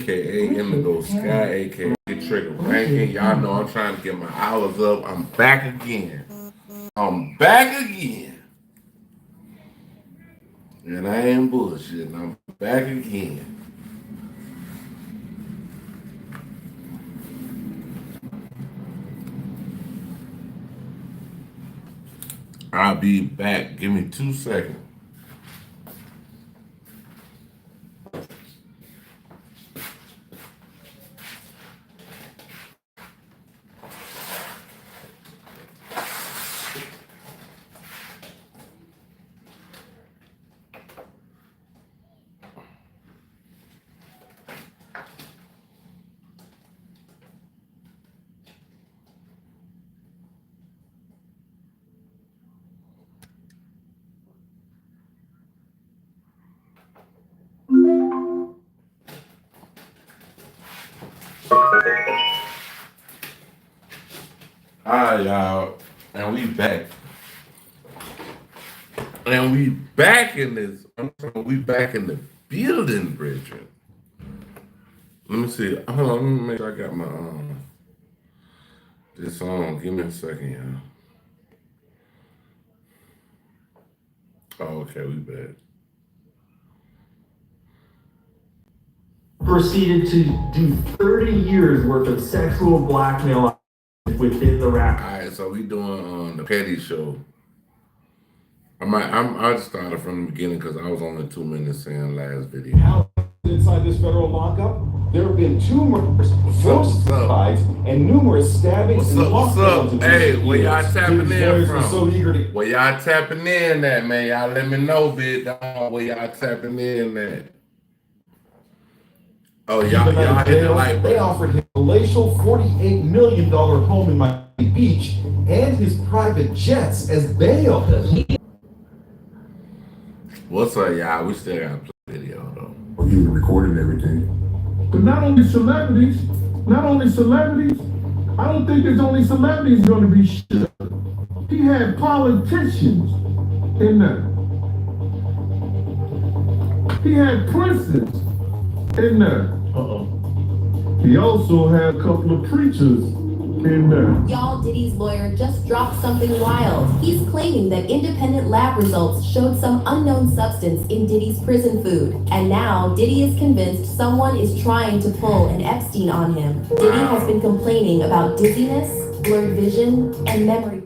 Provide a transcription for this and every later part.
aka Indigo Sky, aka Trigger Ranking. Y'all know I'm trying to get my hours up. I'm back again. I'm back again. And I ain't bullshitting. I'm back again. I'll be back. Give me 2 seconds. Alright, y'all, and we back. And we back in this. We back in the building, Bridget. Let me see. Hold on, let me make sure I got my this on. Give me a second, y'all. Oh, okay, we back. Proceeded to do 30 years worth of sexual blackmail within the rap. All right, so we doing the Petty Show. I just started from the beginning because I was only 2 minutes in last video. How inside this federal lockup, there have been 2 murders, 4 suicides, and numerous stabbings and What's up? Hey, where y'all tapping in from? So eager to... Where y'all tapping in at, man? Y'all let me know, big dog. Where y'all tapping in at? Oh, y'all hit the light, bro. They offered him a palatial $48 million home in Miami Beach and his private jets as bail. What's up, y'all? We still got to play video, though. Well, you recorded everything. But not only celebrities, I don't think there's only celebrities going to be shit. He had politicians in there. He had princes in there. He also had a couple of preachers in there. Y'all, Diddy's lawyer just dropped something wild. He's claiming that independent lab results showed some unknown substance in Diddy's prison food. And now, Diddy is convinced someone is trying to pull an Epstein on him. Diddy has been complaining about dizziness, blurred vision, and memory.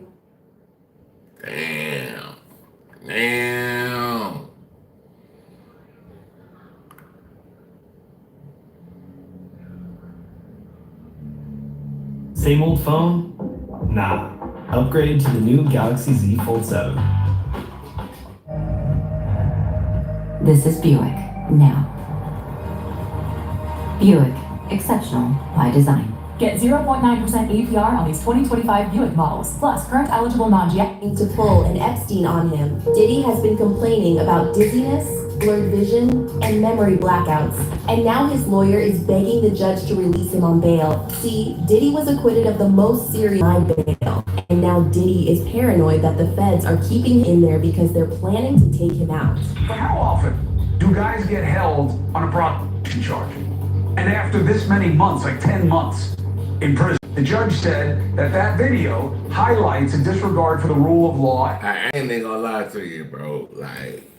Damn. Same old phone? Nah. Upgrade to the new Galaxy Z Fold 7. This is Buick, now. Buick, exceptional by design. Get 0.9% APR on these 2025 Buick models, plus current eligible non-GM. To pull an Epstein on him. Diddy has been complaining about dizziness, blurred vision, and memory blackouts. And now his lawyer is begging the judge to release him on bail. See, Diddy was acquitted of the most serious bail. And now Diddy is paranoid that the feds are keeping him in there because they're planning to take him out. But how often do guys get held on a prostitution charge? And after this many months, like 10 months in prison, the judge said that video highlights a disregard for the rule of law. I ain't gonna lie to you, bro. Like,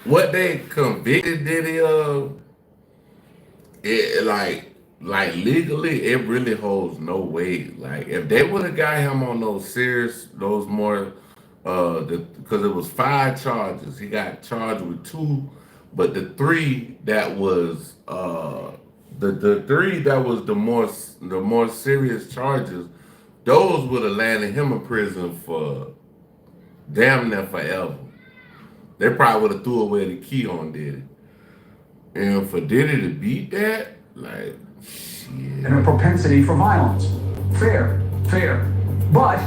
what they convicted Diddy of, it like legally, it really holds no weight. Like, if they would have got him on those more, because it was 5 charges. He got charged with 2, but the 3 that was the 3 that was the more serious charges, those would have landed him in prison for damn near forever. They probably would have threw away the key on Diddy. And for Diddy to beat that, like, shit. And a propensity for violence. Fair. But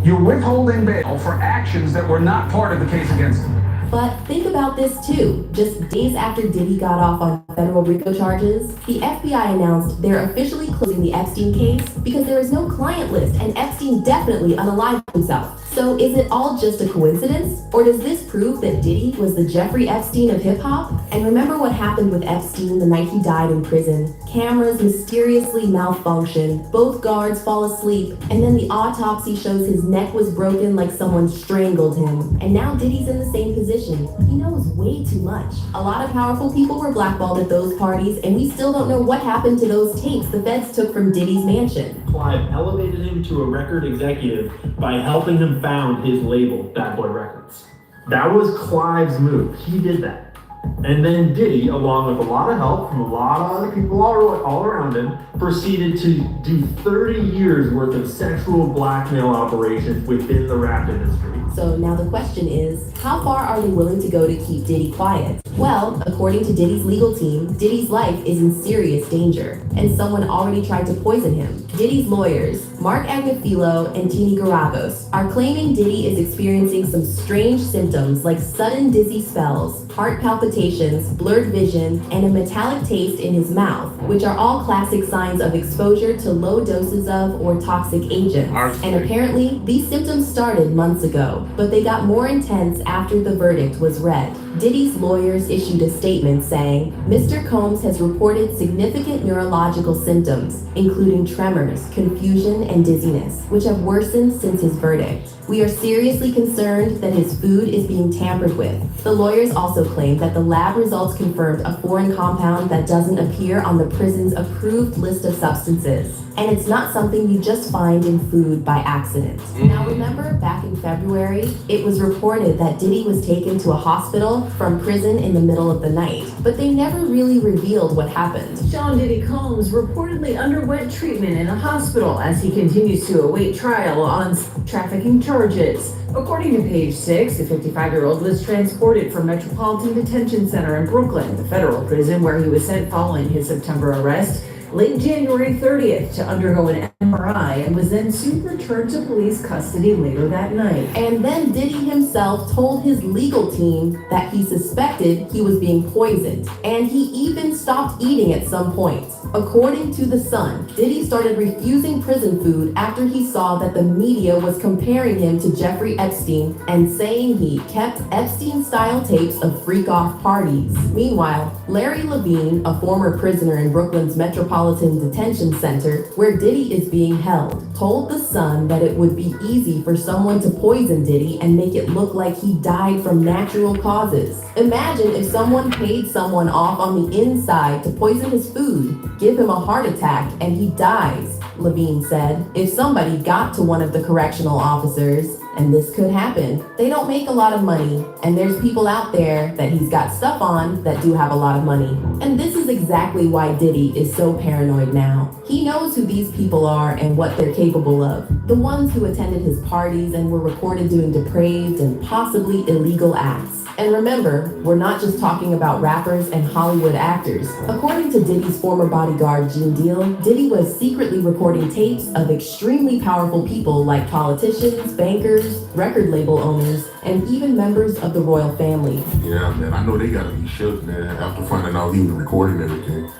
you're withholding bail for actions that were not part of the case against him. But think about this too. Just days after Diddy got off on federal RICO charges, the FBI announced they're officially closing the Epstein case because there is no client list and Epstein definitely unalived himself. So is it all just a coincidence? Or does this prove that Diddy was the Jeffrey Epstein of hip-hop? And remember what happened with Epstein the night he died in prison? Cameras mysteriously malfunction, both guards fall asleep, and then the autopsy shows his neck was broken like someone strangled him. And now Diddy's in the same position. He knows way too much. A lot of powerful people were blackballed at those parties, and we still don't know what happened to those tapes the feds took from Diddy's mansion. Clive elevated him to a record executive by helping him found his label, Bad Boy Records. That was Clive's move. He did that. And then Diddy, along with a lot of help from a lot of other people all around him, proceeded to do 30 years worth of sexual blackmail operations within the rap industry. So now the question is, how far are they willing to go to keep Diddy quiet? Well, according to Diddy's legal team, Diddy's life is in serious danger, and someone already tried to poison him. Diddy's lawyers, Mark Agnafilo and Tini Garagos, are claiming Diddy is experiencing some strange symptoms like sudden dizzy spells, heart palpitations, blurred vision, and a metallic taste in his mouth, which are all classic signs of exposure to low doses of or toxic agents. And apparently, these symptoms started months ago, but they got more intense after the verdict was read. Diddy's lawyers issued a statement saying, Mr. Combs has reported significant neurological symptoms, including tremors, confusion, and dizziness, which have worsened since his verdict. We are seriously concerned that his food is being tampered with. The lawyers also claim that the lab results confirmed a foreign compound that doesn't appear on the prison's approved list of substances. And it's not something you just find in food by accident. Now remember, back in February, it was reported that Diddy was taken to a hospital from prison in the middle of the night, but they never really revealed what happened. Sean Diddy Combs reportedly underwent treatment in a hospital as he continues to await trial on trafficking charges. According to Page 6, the 55-year-old was transported from Metropolitan Detention Center in Brooklyn, the federal prison where he was sent following his September arrest, late January 30th to undergo an MRI and was then soon returned to police custody later that night. And then Diddy himself told his legal team that he suspected he was being poisoned, and he even stopped eating at some point. According to The Sun, Diddy started refusing prison food after he saw that the media was comparing him to Jeffrey Epstein and saying he kept Epstein-style tapes of freak-off parties. Meanwhile, Larry Levine, a former prisoner in Brooklyn's Metropolitan Detention Center, where Diddy is being held, told The Sun that it would be easy for someone to poison Diddy and make it look like he died from natural causes. Imagine if someone paid someone off on the inside to poison his food, give him a heart attack, and he dies, Levine said. If somebody got to one of the correctional officers, and this could happen, they don't make a lot of money, and there's people out there that he's got stuff on that do have a lot of money. And this is exactly why Diddy is so paranoid now. He knows who these people are and what they're capable of. The ones who attended his parties and were recorded doing depraved and possibly illegal acts. And remember, we're not just talking about rappers and Hollywood actors. According to Diddy's former bodyguard, Gene Deal, Diddy was secretly recording tapes of extremely powerful people like politicians, bankers, record label owners, and even members of the royal family. Yeah, man, I know they gotta be shook, man, after finding out he was recording everything.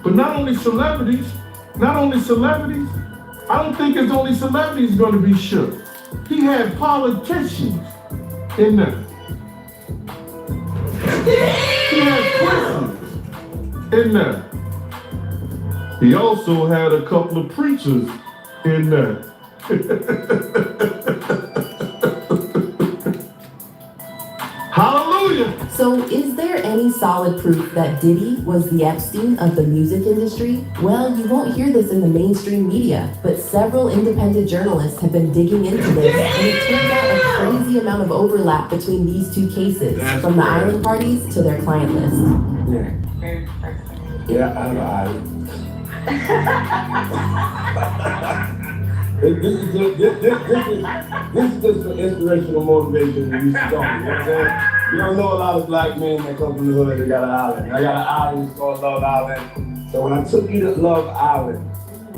But not only celebrities, I don't think it's only celebrities gonna be shook. He had politicians in there. He had presidents in there. He also had a couple of preachers in there. Hallelujah! So is there any solid proof that Diddy was the Epstein of the music industry? Well, you won't hear this in the mainstream media, but several independent journalists have been digging into this, and it turns out a crazy amount of overlap between these two cases, from the island parties to their client list. Yeah, This is just for inspirational motivation to be strong, you know what I'm saying? You don't know a lot of black men that come from the hood that got an island. I got an island, it's called Love Island. So when I took you to Love Island,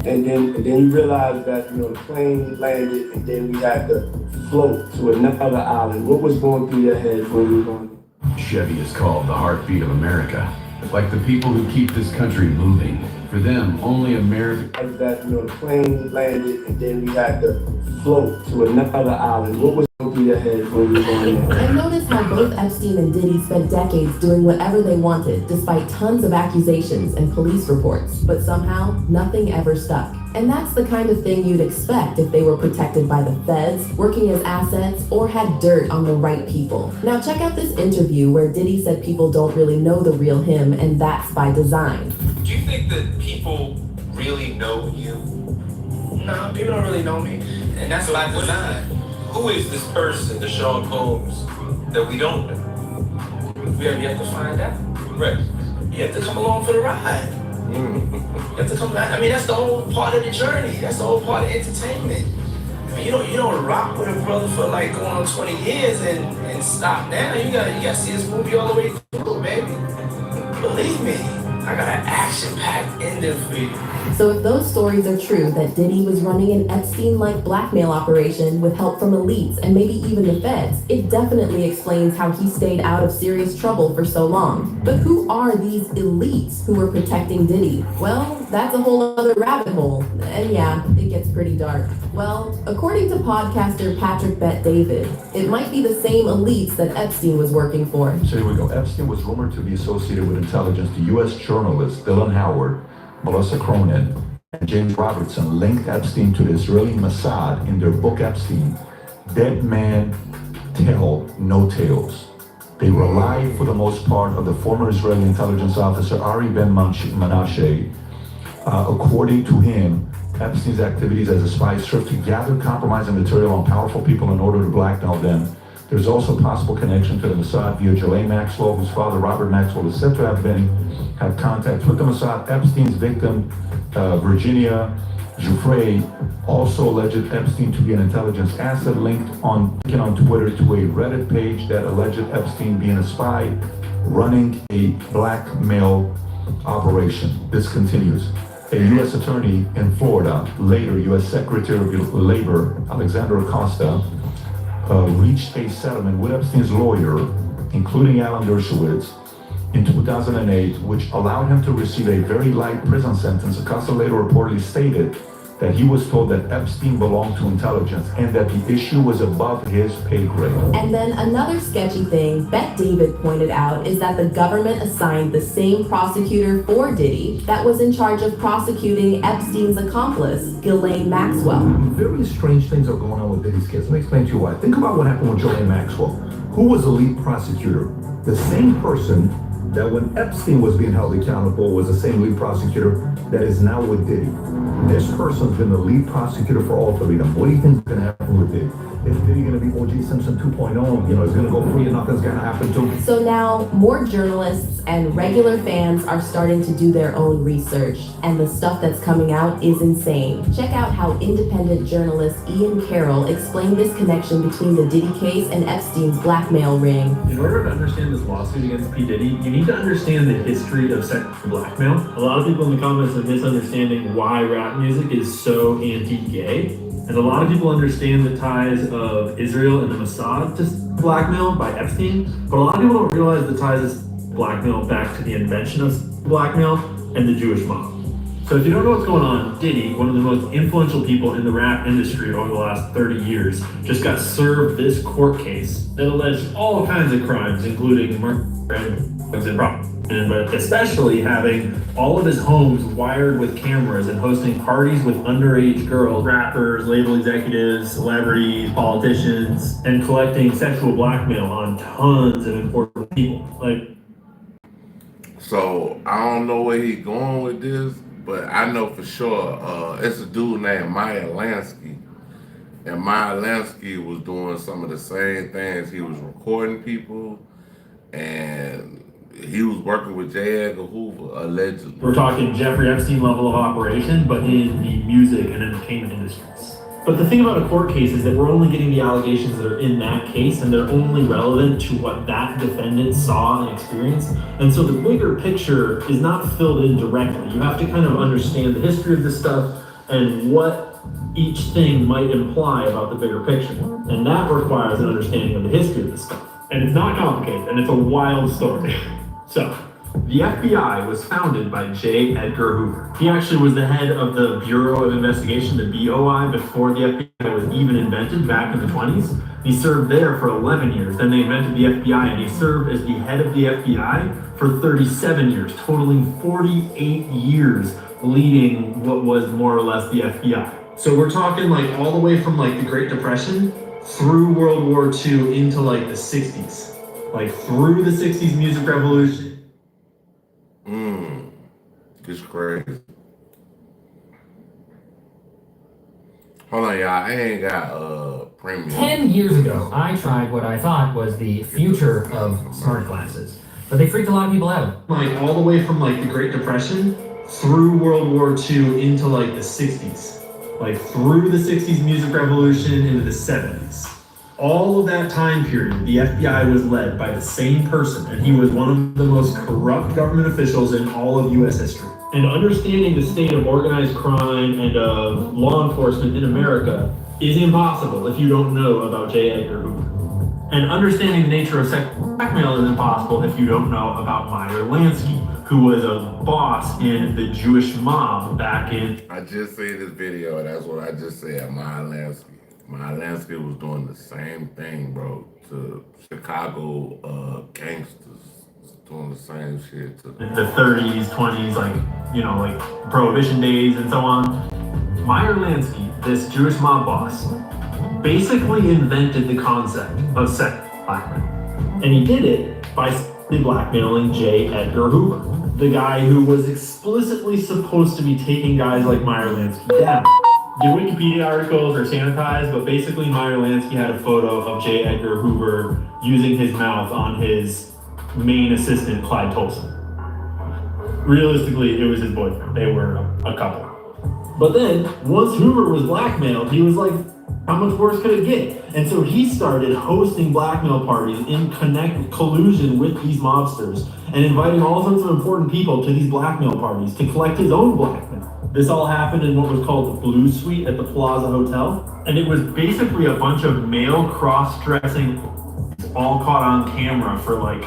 And then you realize that, you know, the plane landed and then we had to float to another island. What was going through your head when you were going? Chevy is called the heartbeat of America. Like the people who keep this country moving. For them, only America. That, you know, the plane landed and then we had to float to another island. What was going through your head when you were going there? And notice how both Epstein and Diddy spent decades doing whatever they wanted, despite tons of accusations and police reports. But somehow, nothing ever stuck. And that's the kind of thing you'd expect if they were protected by the feds, working as assets, or had dirt on the right people. Now check out this interview where Diddy said people don't really know the real him, and that's by design. Do you think that people really know you? No, people don't really know me. And that's by design. Who is this person, the Sean Combs, that we don't know? We have to find out. Right. You have to come along for the ride. You have to come back. I mean, that's the whole part of the journey. That's the whole part of entertainment. I mean, you don't rock with a brother for like going on 20 years and stop now. You gotta see this movie all the way through, baby. Believe me, I got an action-packed ending for you. So if those stories are true, that Diddy was running an Epstein-like blackmail operation with help from elites and maybe even the feds, it definitely explains how he stayed out of serious trouble for so long. But who are these elites who were protecting Diddy? Well, that's a whole other rabbit hole. And yeah, it gets pretty dark. Well, according to podcaster Patrick Bet-David, it might be the same elites that Epstein was working for. So here we go. Epstein was rumored to be associated with intelligence. The U.S. journalists Dylan Howard, Melissa Cronin, and James Robertson linked Epstein to the Israeli Mossad in their book Epstein, Dead Man Tell No Tales. They rely, for the most part, on the former Israeli intelligence officer Ari Ben Menashe. According to him, Epstein's activities as a spy served to gather compromising material on powerful people in order to blackmail them. There's also a possible connection to the Mossad via Ghislaine Maxwell, whose father, Robert Maxwell, is said to have had contact with the Mossad. Epstein's victim, Virginia Giuffre, also alleged Epstein to be an intelligence asset linked on Twitter to a Reddit page that alleged Epstein being a spy running a blackmail operation. This continues. A U.S. attorney in Florida, later U.S. Secretary of Labor, Alexander Acosta, reached a settlement with Epstein's lawyer, including Alan Dershowitz, in 2008, which allowed him to receive a very light prison sentence. Acosta later reportedly stated that he was told that Epstein belonged to intelligence and that the issue was above his pay grade. And then another sketchy thing Bet-David pointed out is that the government assigned the same prosecutor for Diddy that was in charge of prosecuting Epstein's accomplice, Ghislaine Maxwell. Very strange things are going on with Diddy's case. Let me explain to you why. Think about what happened with Ghislaine Maxwell. Who was the lead prosecutor? The same person that when Epstein was being held accountable was the same lead prosecutor that is now with Diddy. This person's been the lead prosecutor for all three of them. What do you think is going to happen with Diddy? Is Diddy going to be O.J. Simpson 2.0? You know, it's going to go free and nothing's going to happen to him. So now more journalists and regular fans are starting to do their own research, and the stuff that's coming out is insane. Check out how independent journalist Ian Carroll explained this connection between the Diddy case and Epstein's blackmail ring. In order to understand this lawsuit against P. Diddy, you need to understand the history of sexual blackmail. A lot of people in the comments are misunderstanding why rap music is so anti-gay. And a lot of people understand the ties of Israel and the Mossad to blackmail by Epstein, but a lot of people don't realize the ties of blackmail back to the invention of blackmail and the Jewish mob. So if you don't know what's going on, Diddy, one of the most influential people in the rap industry over the last 30 years, just got served this court case that alleged all kinds of crimes, including murder and drugs and property. But especially having all of his homes wired with cameras and hosting parties with underage girls, rappers, label executives, celebrities, politicians, and collecting sexual blackmail on tons of important people. So I don't know where he's going with this, but I know for sure it's a dude named Meyer Lansky. And Meyer Lansky was doing some of the same things. He was recording people, and he was working with J. Edgar Hoover, allegedly. We're talking Jeffrey Epstein level of operation, but in the music and entertainment industries. But the thing about a court case is that we're only getting the allegations that are in that case, and they're only relevant to what that defendant saw and experienced. And so the bigger picture is not filled in directly. You have to kind of understand the history of this stuff and what each thing might imply about the bigger picture. And that requires an understanding of the history of this stuff. And it's not complicated, and it's a wild story. So, the FBI was founded by J. Edgar Hoover. He actually was the head of the Bureau of Investigation, the BOI, before the FBI was even invented back in the 20s. He served there for 11 years. Then they invented the FBI, and he served as the head of the FBI for 37 years, totaling 48 years leading what was more or less the FBI. So we're talking like all the way from like the Great Depression through World War II into like the 60s. Like through the 60s music revolution. It's crazy. Hold on, y'all. I ain't got premium. 10 years ago, I tried what I thought was the future of smart glasses, but they freaked a lot of people out. Like all the way from like the Great Depression through World War II into like the 60s. Like through the 60s music revolution into the 70s. All of that time period, the FBI was led by the same person, and he was one of the most corrupt government officials in all of U.S. history. And understanding the state of organized crime and of law enforcement in America is impossible if you don't know about J. Edgar Hoover. And understanding the nature of sexual blackmail is impossible if you don't know about Meyer Lansky, who was a boss in the Jewish mob back in... I just seen this video, and that's what I just said, Meyer Lansky. Meyer Lansky was doing the same thing, bro, to Chicago gangsters. Doing the same shit to the 30s, 20s, like, you know, like Prohibition days and so on. Meyer Lansky, this Jewish mob boss, basically invented the concept of sex blackmail. And he did it by blackmailing J. Edgar Hoover, the guy who was explicitly supposed to be taking guys like Meyer Lansky down. The Wikipedia articles are sanitized, but basically Meyer Lansky had a photo of J. Edgar Hoover using his mouth on his main assistant, Clyde Tolson. Realistically, it was his boyfriend. They were a couple. But then, once Hoover was blackmailed, he was like, how much worse could it get? And so he started hosting blackmail parties in collusion with these mobsters and inviting all sorts of important people to these blackmail parties to collect his own blackmail. This all happened in what was called the Blue Suite at the Plaza Hotel. And it was basically a bunch of male cross-dressing all caught on camera for like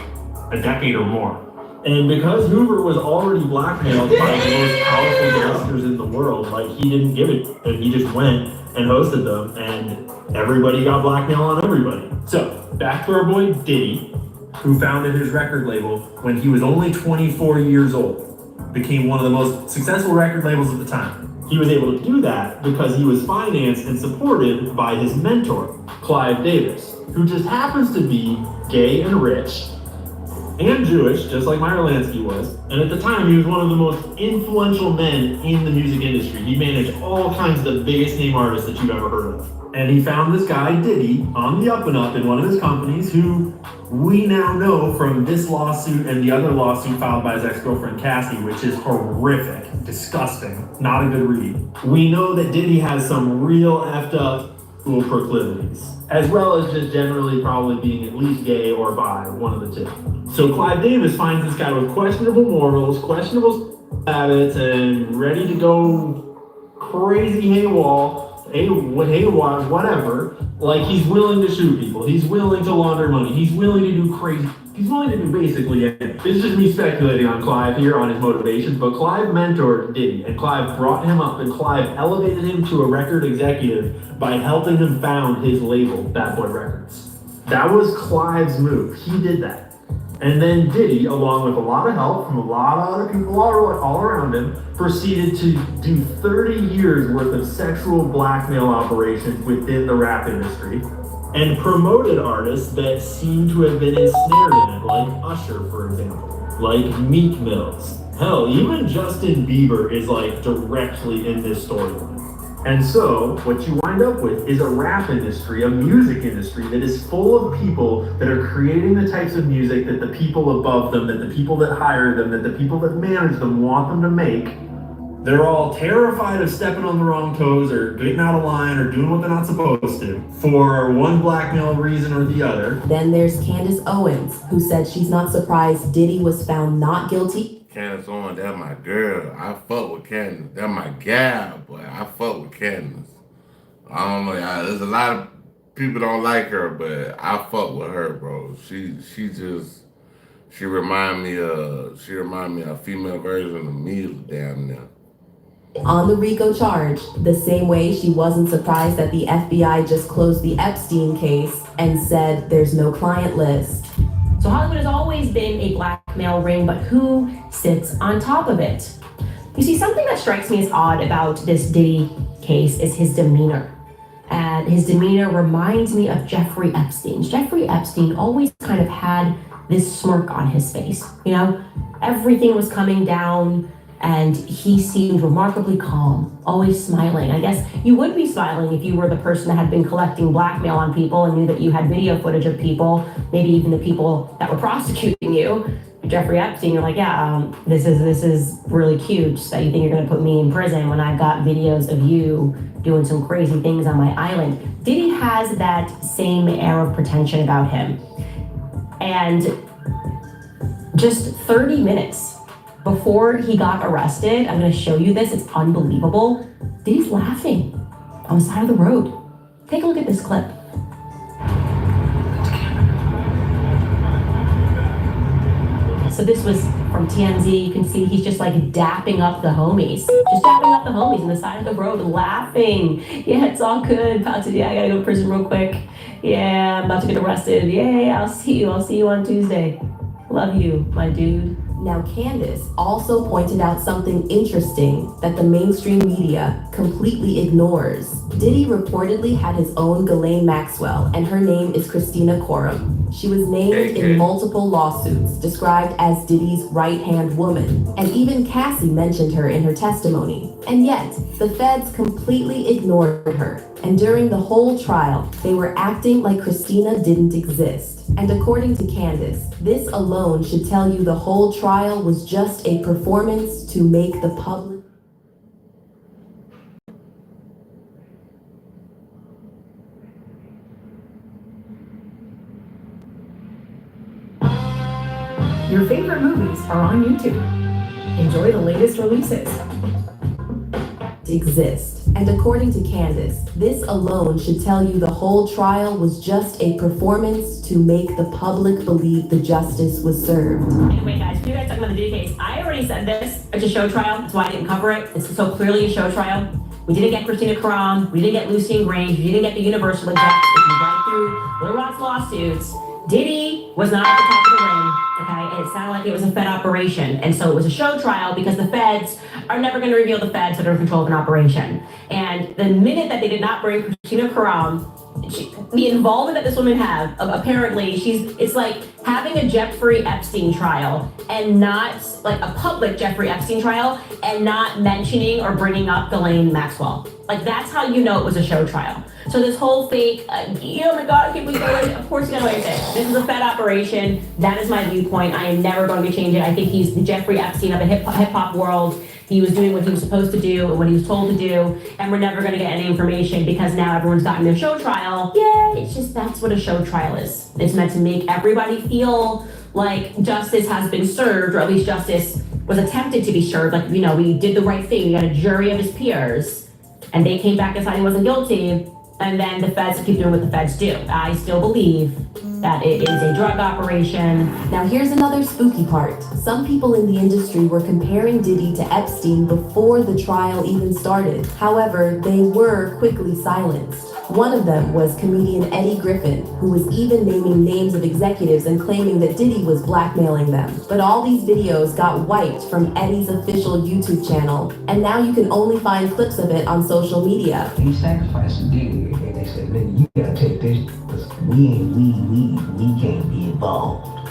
a decade or more. And because Hoover was already blackmailed by the most powerful gangsters in the world, like he didn't give it, and he just went and hosted them, and everybody got blackmail on everybody. So, back to our boy Diddy, who founded his record label when he was only 24 years old. Became one of the most successful record labels at the time. He was able to do that because he was financed and supported by his mentor, Clive Davis, who just happens to be gay and rich, and Jewish, just like Meyer Lansky was. And at the time, he was one of the most influential men in the music industry. He managed all kinds of the biggest name artists that you've ever heard of. And he found this guy, Diddy, on the up and up in one of his companies, who we now know from this lawsuit and the other lawsuit filed by his ex-girlfriend Cassie, which is horrific, disgusting, not a good read. We know that Diddy has some real effed up proclivities, as well as just generally probably being at least gay or bi, one of the two. So Clive Davis finds this guy with questionable morals, questionable habits, and ready to go crazy haywire, whatever. Like he's willing to shoot people, he's willing to launder money, he's willing to do crazy, he's willing to do basically anything. This is just me speculating on Clive here, on his motivations, but Clive mentored Diddy, and Clive brought him up, and Clive elevated him to a record executive by helping him found his label, Bad Boy Records. That was Clive's move. He did that. And then Diddy, along with a lot of help from a lot of other people all around him, proceeded to do 30 years worth of sexual blackmail operations within the rap industry and promoted artists that seem to have been ensnared in it, like Usher, for example, like Meek Mills. Hell, even Justin Bieber is like directly in this storyline. And so, what you wind up with is a rap industry, a music industry that is full of people that are creating the types of music that the people above them, that the people that hire them, that the people that manage them want them to make. They're all terrified of stepping on the wrong toes or getting out of line or doing what they're not supposed to for one blackmail reason or the other. Then there's Candace Owens, who said she's not surprised Diddy was found not guilty. Candace Owens, that's my girl. I fuck with Candace. That's my gal, boy. I fuck with Candace. I don't know, y'all. There's a lot of people don't like her, but I fuck with her, bro. She remind me of a female version of me damn near. On the RICO charge, the same way she wasn't surprised that the FBI just closed the Epstein case and said there's no client list. So Hollywood has always been a blackmail ring, but who sits on top of it? You see, something that strikes me as odd about this Diddy case is his demeanor. And his demeanor reminds me of Jeffrey Epstein. Jeffrey Epstein always kind of had this smirk on his face. You know, everything was coming down and he seemed remarkably calm, always smiling. I guess you would be smiling if you were the person that had been collecting blackmail on people and knew that you had video footage of people, maybe even the people that were prosecuting you. Jeffrey Epstein, you're like, yeah, this is really cute that you think you're gonna put me in prison when I've got videos of you doing some crazy things on my island. Diddy has that same air of pretension about him. And just 30 minutes before he got arrested, I'm gonna show you this, it's unbelievable. Diddy's laughing on the side of the road. Take a look at this clip. So this was from TMZ. You can see he's just like dapping up the homies. Just dapping up the homies on the side of the road, laughing. Yeah, it's all good. I gotta go to prison real quick. Yeah, I'm about to get arrested. Yeah, I'll see you on Tuesday. Love you, my dude. Now, Candace also pointed out something interesting that the mainstream media completely ignores. Diddy reportedly had his own Ghislaine Maxwell, and her name is Christina Coram. She was named in multiple lawsuits, described as Diddy's right-hand woman, and even Cassie mentioned her in her testimony. And yet, the feds completely ignored her, and during the whole trial, they were acting like Christina didn't exist. And according to Candace, this alone should tell you the whole trial was just a performance to make the public. Your favorite movies are on YouTube. Enjoy the latest releases. Exist. And according to Candace, this alone should tell you the whole trial was just a performance to make the public believe the justice was served. Anyway, guys, you guys talking about the Diddy case. I already said this. It's a show trial. That's why I didn't cover it. It's so clearly a show trial. We didn't get Christina Karam. We didn't get Lucien Grange. We didn't get the Universal execs. If you went through Little Rock's lawsuits, Diddy was not at the top of the ring, okay? And it sounded like it was a Fed operation. And so it was a show trial because the feds are never going to reveal the feds that are in control of an operation. And the minute that they did not bring Christina Karam, the involvement that this woman have, apparently it's like having a Jeffrey Epstein trial and not like a public Jeffrey Epstein trial and not mentioning or bringing up Ghislaine Maxwell. Like that's how you know it was a show trial. So this whole fake, oh my God, I can't believe it. Of course you got away with it. This is a Fed operation. That is my viewpoint. I am never going to change it. I think he's the Jeffrey Epstein of the hip hop world. He was doing what he was supposed to do and what he was told to do, and we're never going to get any information because now everyone's gotten their show trial. Yay! It's just that's what a show trial is. It's meant to make everybody feel like justice has been served, or at least justice was attempted to be served. Like, you know, we did the right thing. We got a jury of his peers, and they came back deciding he wasn't guilty, and then the feds keep doing what the feds do. I still believe that it is a drug operation. Now here's another spooky part. Some people in the industry were comparing Diddy to Epstein before the trial even started. However, they were quickly silenced. One of them was comedian Eddie Griffin, who was even naming names of executives and claiming that Diddy was blackmailing them. But all these videos got wiped from Eddie's official YouTube channel, and now you can only find clips of it on social media. He sacrificed Diddy, and they said, nigga, you gotta take this, because we can't be involved.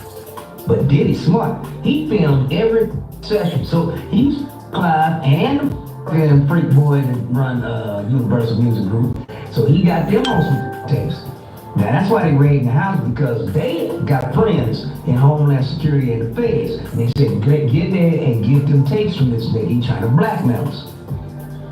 But Diddy's smart. He filmed every session. So he's Clive and the Freak Boy that run Universal Music Group. So he got them on some tapes. Now that's why they raided the house, because they got friends in Homeland Security and the feds. And they said, get there and get them tapes from this nigga. He trying to blackmail us.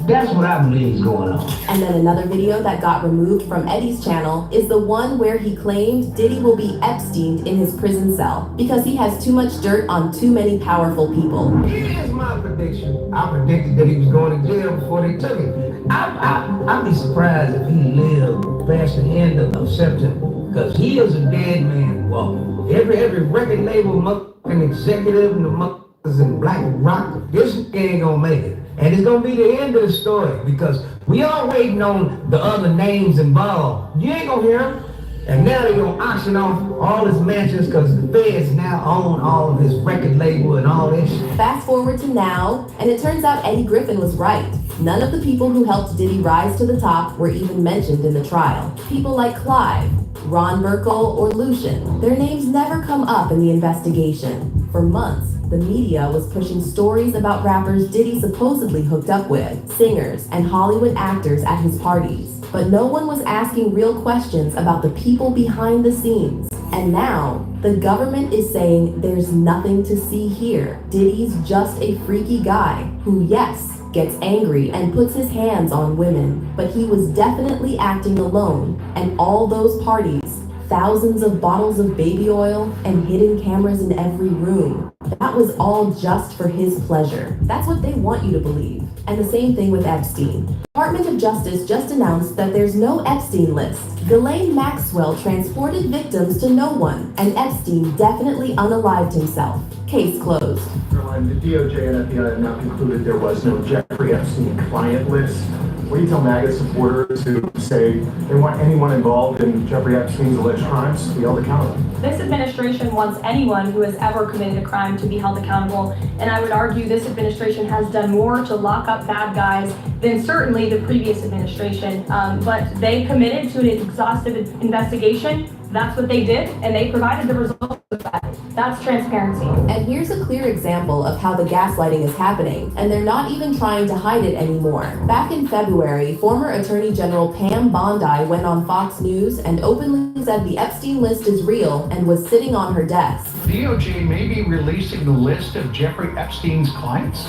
That's what I believe is going on. And then another video that got removed from Eddie's channel is the one where he claimed Diddy will be Epsteined in his prison cell because he has too much dirt on too many powerful people. Here's my prediction. I predicted that he was going to jail before they took him. I'd be surprised if he lived past the end of September, because he is a dead man walking. Every record label, motherfucking executive, and the motherfuckers in Black Rock, this ain't gonna make it. And it's gonna be the end of the story, because we are waiting on the other names involved. You ain't gonna hear them. And now they're gonna auction off all his mansions because the feds now own all of his record label and all that shit. Fast forward to now, and it turns out Eddie Griffin was right. None of the people who helped Diddy rise to the top were even mentioned in the trial. People like Clive, Ron Burkle, or Lucian, their names never come up in the investigation. For months, the media was pushing stories about rappers Diddy supposedly hooked up with, singers, and Hollywood actors at his parties. But no one was asking real questions about the people behind the scenes. And now, the government is saying there's nothing to see here. Diddy's just a freaky guy who, yes, gets angry and puts his hands on women, but he was definitely acting alone. And all those parties, thousands of bottles of baby oil, and hidden cameras in every room, that was all just for his pleasure. That's what they want you to believe. And the same thing with Epstein. Department of Justice just announced that there's no Epstein list. Ghislaine Maxwell transported victims to no one, and Epstein definitely unalived himself. Case closed. The DOJ and FBI have now concluded there was no Jeffrey Epstein client list. What do you tell MAGA supporters who say they want anyone involved in Jeffrey Epstein's alleged crimes to be held accountable? This administration wants anyone who has ever committed a crime to be held accountable, and I would argue this administration has done more to lock up bad guys than certainly the previous administration. But they committed to an exhaustive investigation. That's what they did, and they provided the results of that. That's transparency. And here's a clear example of how the gaslighting is happening, and they're not even trying to hide it anymore. Back in February, former Attorney General Pam Bondi went on Fox News and openly said the Epstein list is real and was sitting on her desk. DOJ may be releasing the list of Jeffrey Epstein's clients.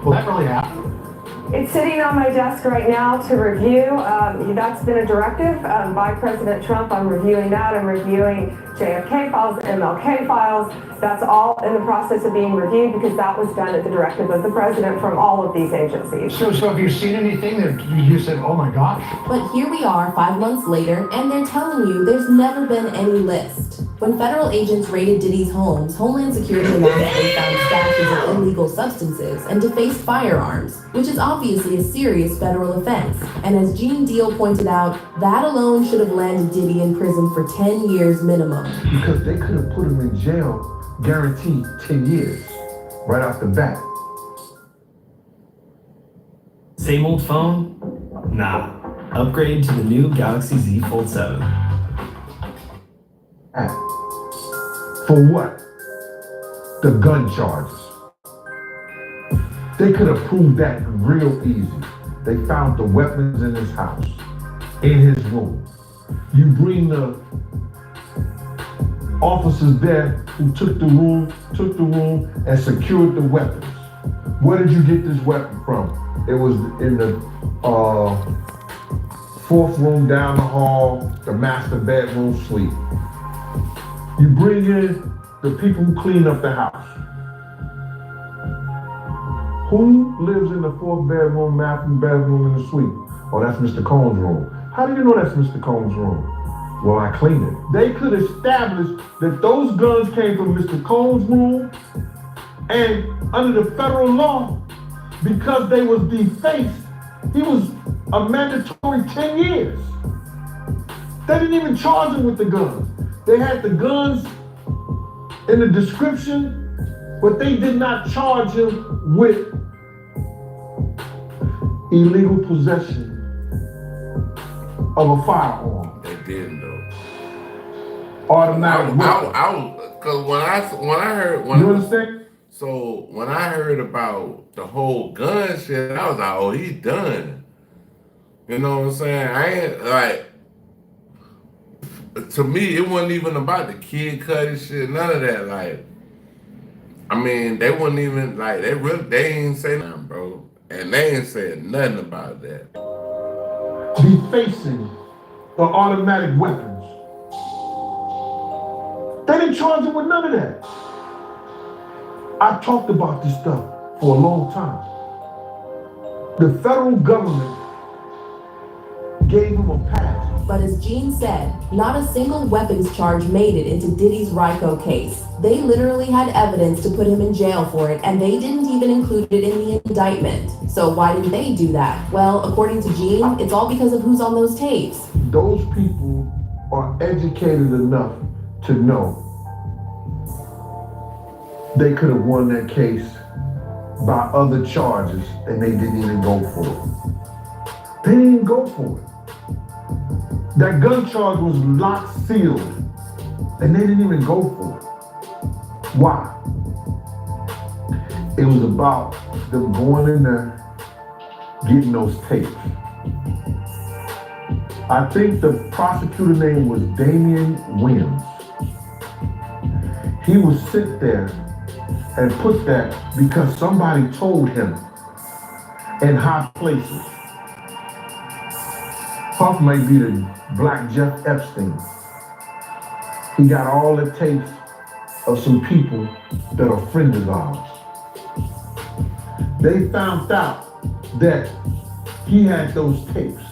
Will that really happen? It's sitting on my desk right now to review. That's been a directive by President Trump. I'm reviewing that. I'm reviewing JFK files, MLK files. That's all in the process of being reviewed because that was done at the directive of the president from all of these agencies. So have you seen anything that you said, oh my gosh? But here we are 5 months later, and they're telling you there's never been any list. When federal agents raided Diddy's homes, Homeland Security announced they found stashes of illegal substances and defaced firearms, which is obviously a serious federal offense. And as Gene Deal pointed out, that alone should have landed Diddy in prison for 10 years minimum. Because they could have put him in jail, guaranteed 10 years, right off the bat. Same old phone? Nah. Upgrade to the new Galaxy Z Fold 7. For what? The gun charges. They could have proved that real easy. They found the weapons in his house, in his room. You bring the officers there who took the room and secured the weapons. Where did you get this weapon from? It was in the fourth room down the hall, the master bedroom suite. You bring in the people who clean up the house. Who lives in the fourth bedroom, bedroom in the suite? Oh, that's Mr. Combs' room. How do you know that's Mr. Combs' room? Well, I cleaned it. They could establish that those guns came from Mr. Combs' room, and under the federal law, because they was defaced, he was a mandatory 10 years. They didn't even charge him with the guns. They had the guns in the description, but they did not charge him with illegal possession of a firearm. They didn't though. Automatic. Because when I heard you understand? So when I heard about the whole gun shit, I was like, oh, he's done. You know what I'm saying? I ain't like. To me, it wasn't even about the kid cutting shit, none of that. Like, I mean, they wouldn't even like they ain't say nothing, bro. And they ain't said nothing about that. Defacing the automatic weapons. They didn't charge him with none of that. I talked about this stuff for a long time. The federal government gave him a pass. But as Gene said, not a single weapons charge made it into Diddy's RICO case. They literally had evidence to put him in jail for it, and they didn't even include it in the indictment. So why did they do that? Well, according to Gene, it's all because of who's on those tapes. Those people are educated enough to know they could have won that case by other charges, and they didn't even go for it. They didn't even go for it. That gun charge was locked, sealed, and they didn't even go for it. Why? It was about them going in there, getting those tapes. I think the prosecutor name was Damian Williams. He was sent there and put that because somebody told him in high places. Puff may be the Black Jeff Epstein. He got all the tapes of some people that are friends of ours. They found out that he had those tapes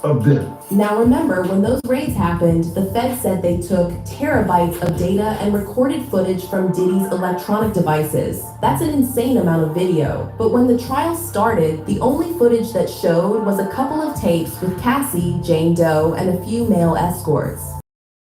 of them. Now remember, when those raids happened, the Fed said they took terabytes of data and recorded footage from Diddy's electronic devices. That's an insane amount of video. But when the trial started, the only footage that showed was a couple of tapes with Cassie, Jane Doe, and a few male escorts.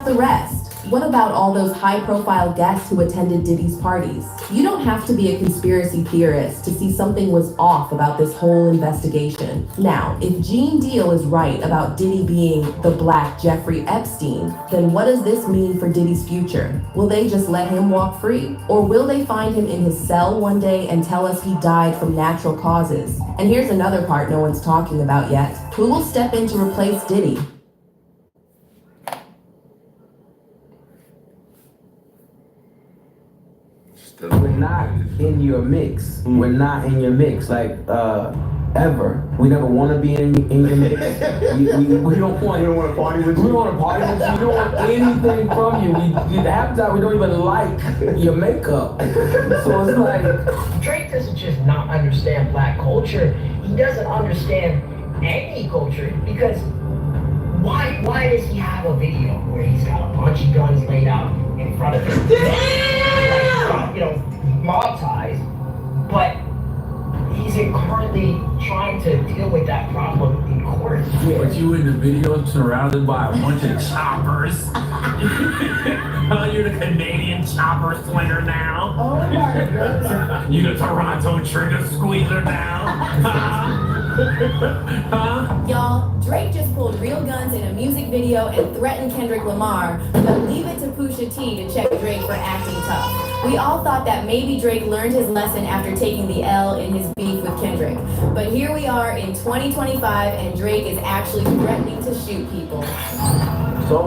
The rest. What about all those high-profile guests who attended Diddy's parties? You don't have to be a conspiracy theorist to see something was off about this whole investigation. Now, if Gene Deal is right about Diddy being the Black Jeffrey Epstein, then what does this mean for Diddy's future? Will they just let him walk free? Or will they find him in his cell one day and tell us he died from natural causes? And here's another part no one's talking about yet. Who will step in to replace Diddy? We're not in your mix. We're not in your mix, like ever. We never want to be in your mix. We don't want. We don't want to party with you. We don't want to party with you. We don't want anything from you. Half the time we don't even like your makeup. So it's like Drake doesn't just not understand black culture. He doesn't understand any culture because why does he have a video where he's got a bunch of guns laid out in front of him? Like, you know, mob ties, but he's currently trying to deal with that problem in court. But you in the video surrounded by a bunch of choppers. You're the Canadian chopper slinger now. Oh my goodness. You the Toronto trigger squeezer now. Y'all, Drake just pulled real guns in a music video and threatened Kendrick Lamar, but leave it to Pusha T to check Drake for acting tough. We all thought that maybe Drake learned his lesson after taking the L in his beef with Kendrick. But here we are in 2025 and Drake is actually threatening to shoot people. So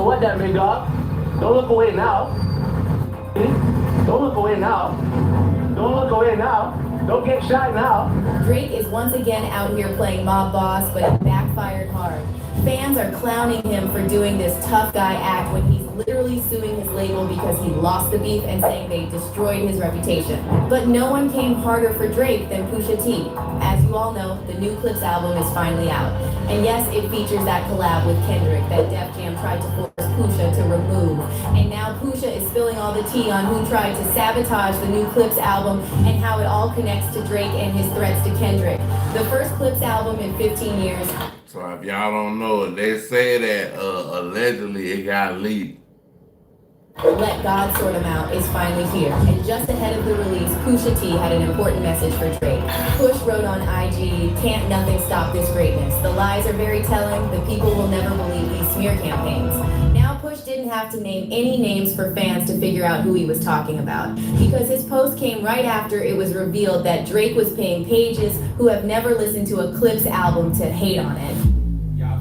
what then, big dog? Don't look away now. Don't look away now. Don't look away now. Don't get shot now. Drake is once again out here playing mob boss, but it backfired hard. Fans are clowning him for doing this tough guy act when he's literally suing his label because he lost the beef and saying they destroyed his reputation. But no one came harder for Drake than Pusha T. As you all know, the new Clips album is finally out. And yes, it features that collab with Kendrick that Def Jam tried to force Pusha to remove. And now Pusha is spilling all the tea on who tried to sabotage the new Clips album and how it all connects to Drake and his threats to Kendrick. The first Clips album in 15 years. So if y'all don't know it, they say that allegedly it got leaked. Let God Sort Him Out is finally here. And just ahead of the release, Pusha T had an important message for Drake. Push wrote on IG, "Can't nothing stop this greatness. The lies are very telling. The people will never believe these smear campaigns." Now Push didn't have to name any names for fans to figure out who he was talking about, because his post came right after it was revealed that Drake was paying pages who have never listened to a Clips album to hate on it.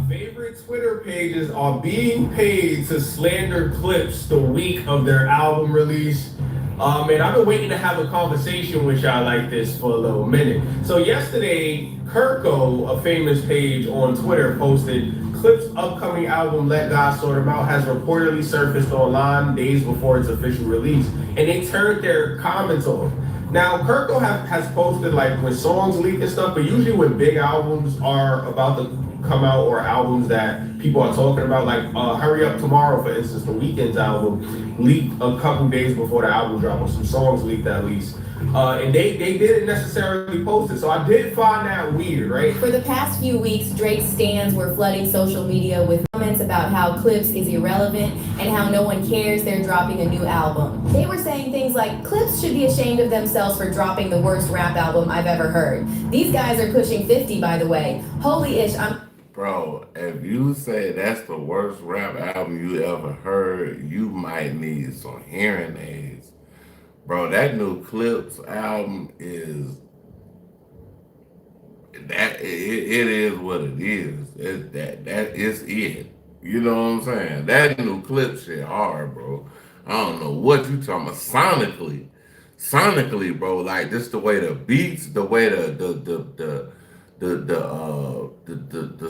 Favorite Twitter pages are being paid to slander Clips the week of their album release. Man, I've been waiting to have a conversation with y'all like this for a little minute. So yesterday, Kirko, a famous page on Twitter, posted Clip's upcoming album, Let God Sort 'Em Out, has reportedly surfaced online days before its official release, and they turned their comments on. Now, Kirko has posted like when songs leak and stuff, but usually when big albums are about to come out or albums that people are talking about, like Hurry Up Tomorrow, for instance, the Weeknd's album leaked a couple days before the album drop, or some songs leaked at least. And they didn't necessarily post it, so I did find that weird, right? For the past few weeks, Drake's stans were flooding social media with comments about how Clips is irrelevant and how no one cares they're dropping a new album. They were saying things like, Clips should be ashamed of themselves for dropping the worst rap album I've ever heard. These guys are pushing 50, by the way. Holy ish, Bro, if you say that's the worst rap album you ever heard, you might need some hearing aids. Bro, that new Clips album is that it is what it is. That is it. You know what I'm saying? That new Clips shit hard, bro. I don't know what you talking about sonically, bro. Like just the way the beats, the way the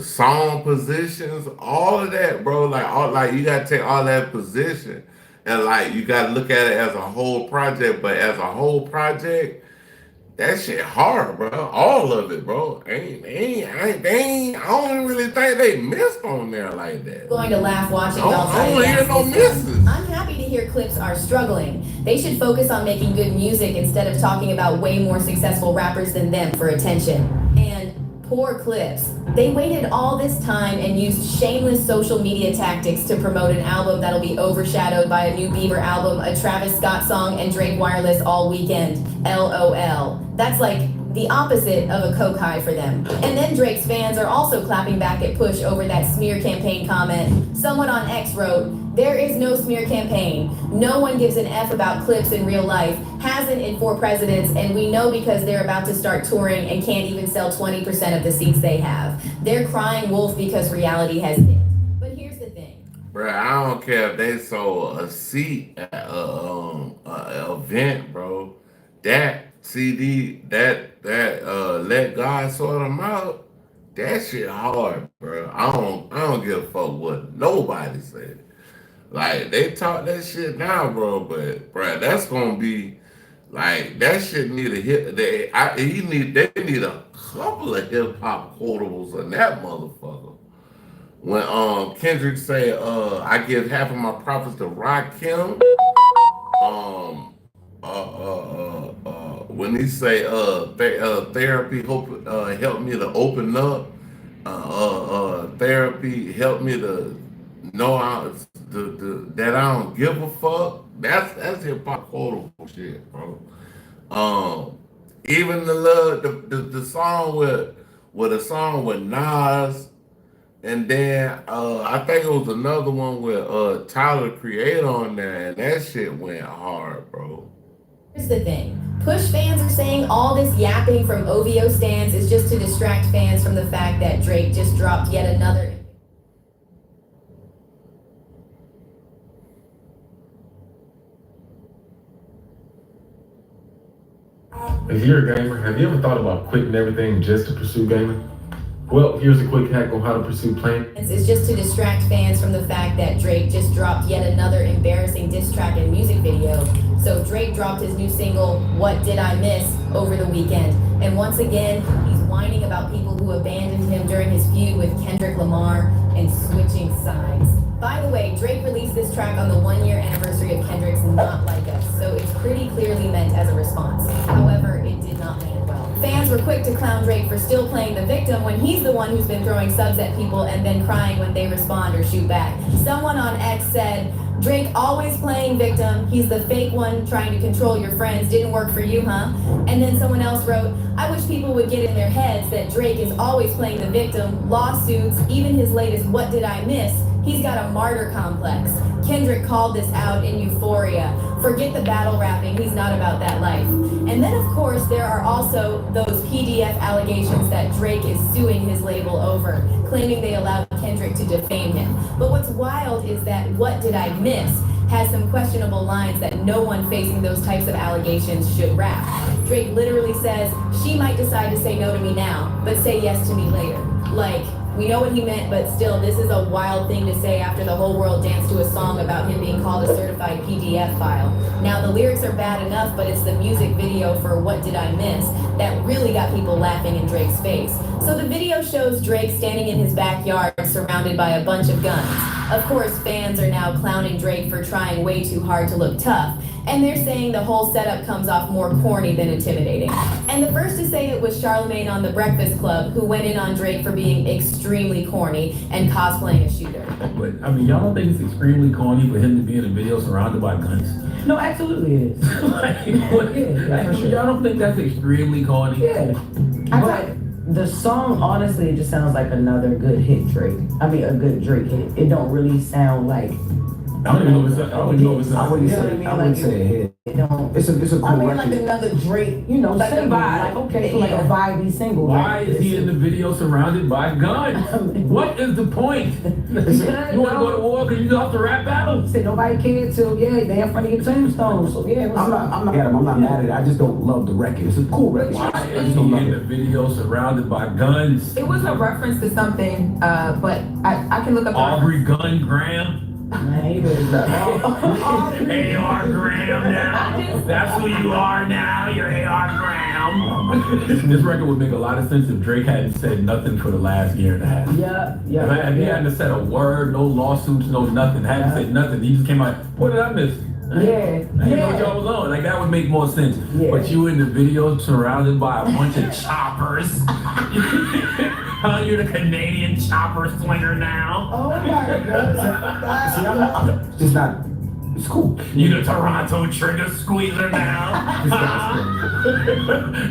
song positions, all of that, bro. Like you gotta take all that position and like you gotta look at it as a whole project. But as a whole project, that shit hard, bro. All of it, bro. I don't really think they missed on there like that. going to laugh watching y'all I don't hear no misses. I'm happy to hear Clips are struggling. They should focus on making good music instead of talking about way more successful rappers than them for attention. And poor Clips. They waited all this time and used shameless social media tactics to promote an album that'll be overshadowed by a new Bieber album, a Travis Scott song, and Drake Wireless all weekend. LOL. That's like the opposite of a coke high for them. And then Drake's fans are also clapping back at Push over that smear campaign comment. Someone on X wrote, "There is no smear campaign. No one gives an F about Clips in real life, hasn't in 4 presidents, and we know because they're about to start touring and can't even sell 20% of the seats they have. They're crying wolf because reality has hit." But here's the thing. Bro, I don't care if they sold a seat at a event, bro. That CD, that Let God Sort 'Em Out, that shit hard, bro. I don't give a fuck what nobody said. Like they talk that shit now, bro. But bro, that's gonna be like that shit need a hit. They need a couple of hip hop quotables on that motherfucker. When Kendrick say I give half of my profits to Rakim. When he say therapy helped me to open up, therapy helped me to know that I don't give a fuck. That's hip hop quotable shit, bro. Even the song with a song with Nas, and then I think it was another one with Tyler the Creator on there, and that shit went hard, bro. Here's the thing. Push fans are saying all this yapping from OVO stands is just to distract fans from the fact that Drake just dropped yet another. If you're a gamer, have you ever thought about quitting everything just to pursue gaming? Well, here's a quick hack on how to pursue playing. Is just to distract fans from the fact that Drake just dropped yet another embarrassing diss track and music video. So Drake dropped his new single, What Did I Miss, over the weekend. And once again, he's whining about people who abandoned him during his feud with Kendrick Lamar and switching sides. By the way, Drake released this track on the 1-year anniversary of Kendrick's Not Like Us, so it's pretty clearly meant as a response. However, it did not land well. Fans were quick to clown Drake for still playing the victim when he's the one who's been throwing subs at people and then crying when they respond or shoot back. Someone on X said, Drake always playing victim, he's the fake one trying to control your friends, didn't work for you, huh? And then someone else wrote, I wish people would get in their heads that Drake is always playing the victim, lawsuits, even his latest What Did I Miss? He's got a martyr complex. Kendrick called this out in Euphoria. Forget the battle rapping, he's not about that life. And then of course there are also those PDF allegations that Drake is suing his label over, claiming they allowed Kendrick to defame him. But what's wild is that What Did I Miss has some questionable lines that no one facing those types of allegations should rap. Drake literally says, "She might decide to say no to me now, but say yes to me later." Like, we know what he meant, but still, this is a wild thing to say after the whole world danced to a song about him being called a certified PDF file. Now, the lyrics are bad enough, but it's the music video for What Did I Miss that really got people laughing in Drake's face. So the video shows Drake standing in his backyard surrounded by a bunch of guns. Of course, fans are now clowning Drake for trying way too hard to look tough, and they're saying the whole setup comes off more corny than intimidating. And the first to say it was Charlemagne on The Breakfast Club, who went in on Drake for being extremely corny and cosplaying a shooter. But, I mean, y'all don't think it's extremely corny for him to be in a video surrounded by guns? No, absolutely it is. Y'all don't think that's extremely corny? Yeah. But the song, honestly, it just sounds like another good hit Drake. I mean, a good Drake hit. It don't really sound like... I don't even know if it's I wouldn't say a hit. It's a cool record. Like another Drake, like a vibe. Like, okay, like a vibey single. Why is he in the video surrounded by guns? What is the point? You want to go to war because you got the rap battle? Say nobody cared till they in front of your tombstone. So yeah, I'm not mad at it. I just don't love the record. It's a cool record. Why is he in the video surrounded by guns? It was a reference to something, but I can look up. Aubrey Gun Graham. A.R. Graham now. That's who you are now. You're A.R. Graham. This record would make a lot of sense if Drake hadn't said nothing for the last year and a half. Yeah. If he hadn't said a word, no lawsuits, no nothing, hadn't said nothing. He just came out, what did I miss? I didn't know what y'all was on. Like, that would make more sense. Yeah. But you in the video surrounded by a bunch of choppers. You're the Canadian chopper slinger now. Oh my God. See, I'm just not. It's cool. You the Toronto trigger squeezer now.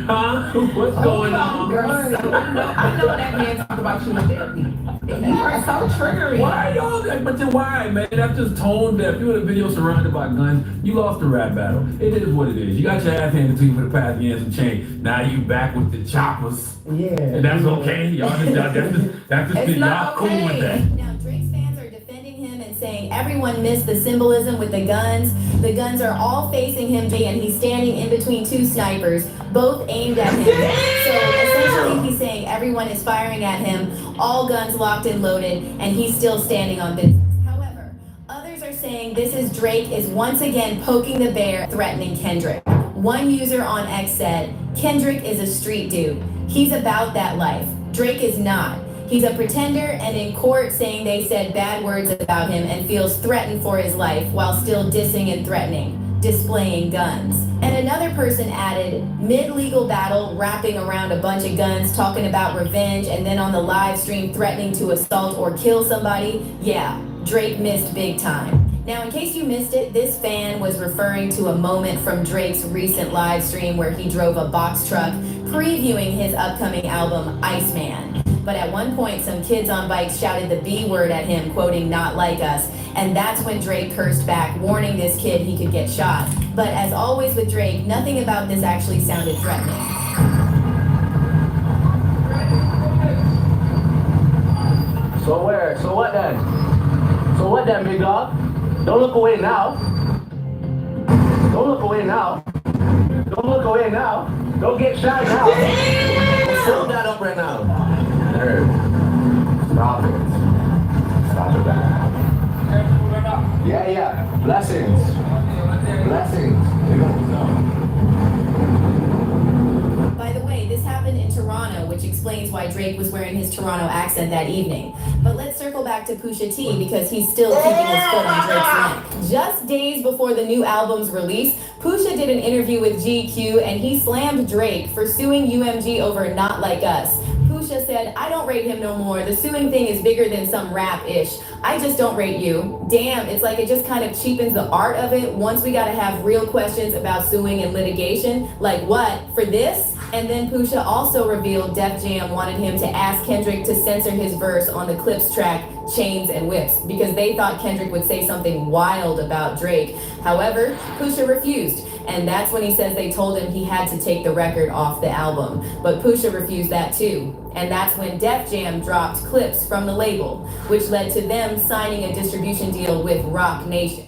Huh? What's going on? I know that man talked about you in therapy. You are so triggering. Why y'all? But then why, man? That's just tone deaf. You in a video surrounded by guns. You lost the rap battle. It is what it is. You got your ass handed to you for the past year and some change. Now you back with the choppers. Yeah. And that's okay. Y'all that's just y'all cool with that. Now, Drake's fans are defending him and saying everyone missed the symbolism with the guns. The guns are all facing him, and he's standing in between two snipers, both aimed at him. So essentially, he's saying everyone is firing at him, all guns locked and loaded, and he's still standing on business. However, others are saying this is Drake is once again poking the bear, threatening Kendrick. One user on X said, "Kendrick is a street dude. He's about that life. Drake is not. He's a pretender and in court saying they said bad words about him and feels threatened for his life while still dissing and threatening, displaying guns." And another person added, mid-legal battle, rapping around a bunch of guns, talking about revenge, and then on the live stream threatening to assault or kill somebody. Yeah, Drake missed big time. Now, in case you missed it, this fan was referring to a moment from Drake's recent live stream where he drove a box truck previewing his upcoming album, Iceman. But at one point, some kids on bikes shouted the B word at him, quoting "not like us," and that's when Drake cursed back, warning this kid he could get shot. But as always with Drake, nothing about this actually sounded threatening. So what then? So what then, big dog? Don't look away now. Don't look away now. Don't look away now. Don't get shot now. Slow that up right now. Stop it. Stop it. Yeah. Blessings. By the way, this happened in Toronto, which explains why Drake was wearing his Toronto accent that evening. But let's circle back to Pusha T because he's still keeping his foot on Drake's neck. Just days before the new album's release, Pusha did an interview with GQ and he slammed Drake for suing UMG over Not Like Us. Pusha said, "I don't rate him no more. The suing thing is bigger than some rap-ish. I just don't rate you." Damn, it's like it just kind of cheapens the art of it. Once we gotta have real questions about suing and litigation. Like what? For this? And then Pusha also revealed Def Jam wanted him to ask Kendrick to censor his verse on the Clips track, Chains and Whips, because they thought Kendrick would say something wild about Drake. However, Pusha refused. And that's when he says they told him he had to take the record off the album. But Pusha refused that too. And that's when Def Jam dropped Clips from the label, which led to them signing a distribution deal with Roc Nation.